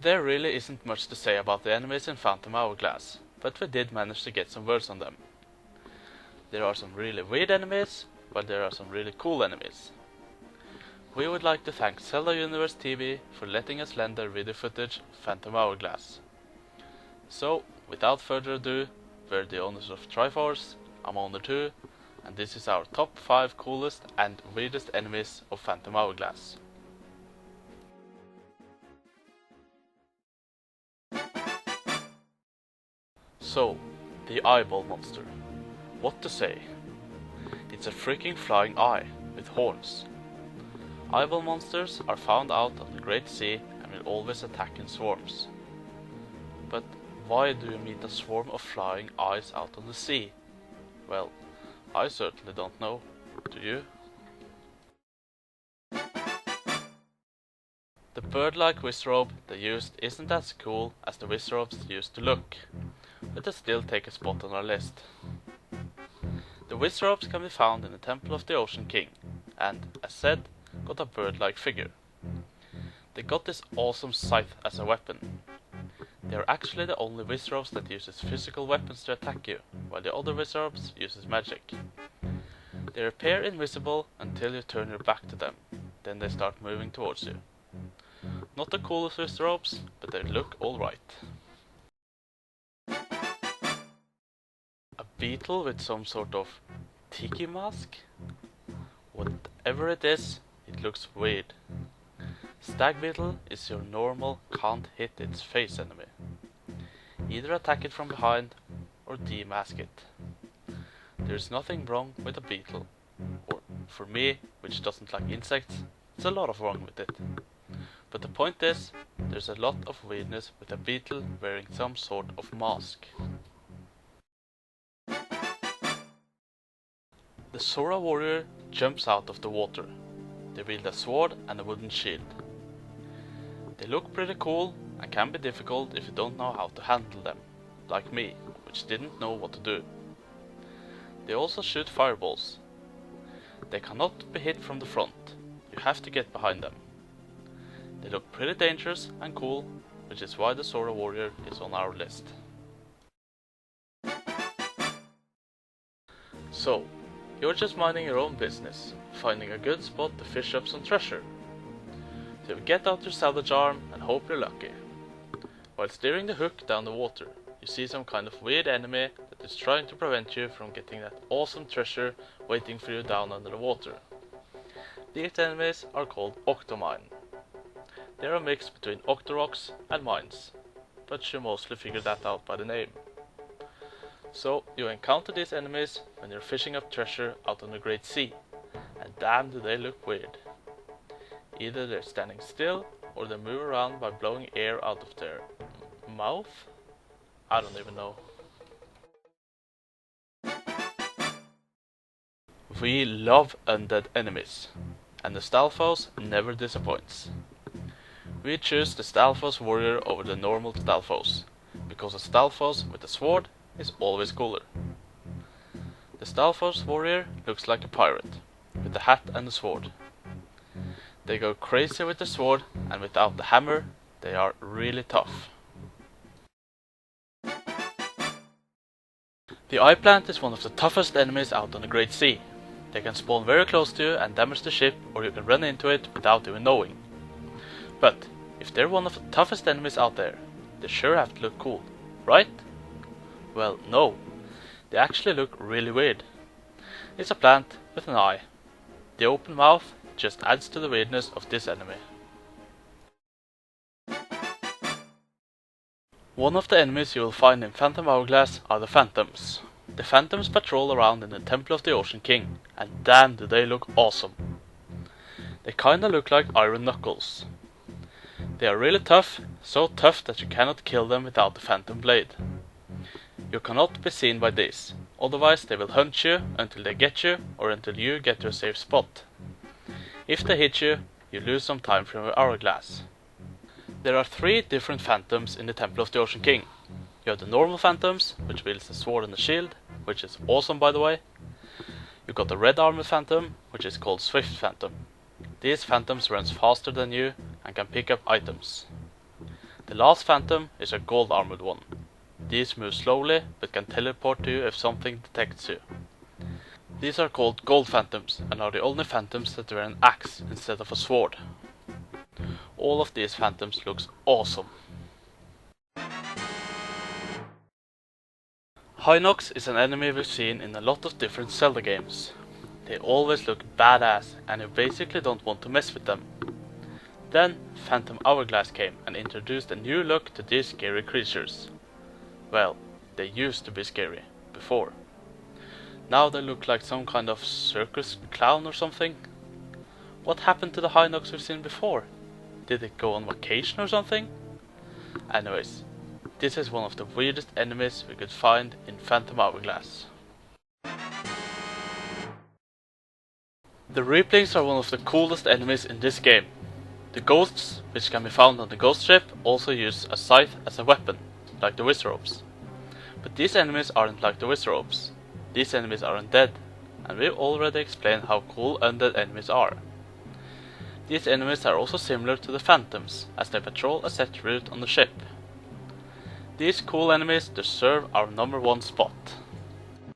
There really isn't much to say about the enemies in Phantom Hourglass, but we did manage to get some words on them. There are some really weird enemies, but there are some really cool enemies. We would like to thank ZeldaUniverseTV for letting us lend their video footage of Phantom Hourglass. So, without further ado, we're the owners of Triforce, I'm owner 2, and this is our top 5 coolest and weirdest enemies of Phantom Hourglass. So, the eyeball monster. What to say? It's a freaking flying eye with horns. Eyeball monsters are found out on the Great Sea and will always attack in swarms. But why do you meet a swarm of flying eyes out on the sea? Well, I certainly don't know. Do you? The bird-like Wizzrobe they used isn't as cool as the Wizzrobes used to look, but they still take a spot on our list. The Wizzrobes can be found in the Temple of the Ocean King, and, as said, got a bird-like figure. They got this awesome scythe as a weapon. They are actually the only Wizzrobes that uses physical weapons to attack you, while the other Wizzrobes uses magic. They appear invisible until you turn your back to them, then they start moving towards you. Not the coolest Wizzrobes, but they look alright. A beetle with some sort of tiki mask? Whatever it is, it looks weird. Stag Beetle is your normal can't hit its face enemy. Either attack it from behind or demask it. There's nothing wrong with a beetle, or for me, which doesn't like insects, there's a lot of wrong with it. But the point is, there's a lot of weirdness with a beetle wearing some sort of mask. The Zora warrior jumps out of the water. They wield a sword and a wooden shield. They look pretty cool and can be difficult if you don't know how to handle them, like me, which didn't know what to do. They also shoot fireballs. They cannot be hit from the front, you have to get behind them. They look pretty dangerous and cool, which is why the Zora warrior is on our list. So, you're just minding your own business, finding a good spot to fish up some treasure. So you get out your salvage arm and hope you're lucky. While steering the hook down the water, you see some kind of weird enemy that is trying to prevent you from getting that awesome treasure waiting for you down under the water. These enemies are called octomine. They are a mix between octoroks and mines, but you mostly figure that out by the name. So you encounter these enemies when you're fishing up treasure out on the Great Sea, and damn do they look weird. Either they're standing still, or they move around by blowing air out of their mouth? I don't even know. We love undead enemies, and the Stalfos never disappoints. We choose the Stalfos warrior over the normal Stalfos, because a Stalfos with a sword is always cooler. The Stalfos warrior looks like a pirate, with a hat and a sword. They go crazy with the sword, and without the hammer, they are really tough. The eye plant is one of the toughest enemies out on the Great Sea. They can spawn very close to you and damage the ship, or you can run into it without even knowing. But if they're one of the toughest enemies out there, they sure have to look cool, right? Well, no. They actually look really weird. It's a plant with an eye. The open mouth just adds to the weirdness of this enemy. One of the enemies you will find in Phantom Hourglass are the Phantoms. The Phantoms patrol around in the Temple of the Ocean King, and damn do they look awesome. They kinda look like iron knuckles. They are really tough, so tough that you cannot kill them without the Phantom Blade. You cannot be seen by these, otherwise they will hunt you until they get you, or until you get to a safe spot. If they hit you, you lose some time from your hourglass. There are 3 different Phantoms in the Temple of the Ocean King. You have the normal Phantoms, which wields the sword and the shield, which is awesome by the way. You got the red armored Phantom, which is called Swift Phantom. These Phantoms runs faster than you and can pick up items. The last phantom is a gold armored one. These move slowly but can teleport to you if something detects you. These are called gold phantoms and are the only phantoms that wear an axe instead of a sword. All of these phantoms looks awesome. Hinox is an enemy we've seen in a lot of different Zelda games. They always look badass and you basically don't want to mess with them. Then Phantom Hourglass came and introduced a new look to these scary creatures. Well, they used to be scary before. Now they look like some kind of circus clown or something. What happened to the Hinox we've seen before? Did it go on vacation or something? Anyways, this is one of the weirdest enemies we could find in Phantom Hourglass. The Reaplings are one of the coolest enemies in this game. The ghosts, which can be found on the ghost ship, also use a scythe as a weapon, like the Wizzrobes. But these enemies aren't like the Wizzrobes. These enemies are undead, and we've already explained how cool undead enemies are. These enemies are also similar to the phantoms, as they patrol a set route on the ship. These cool enemies deserve our #1 spot.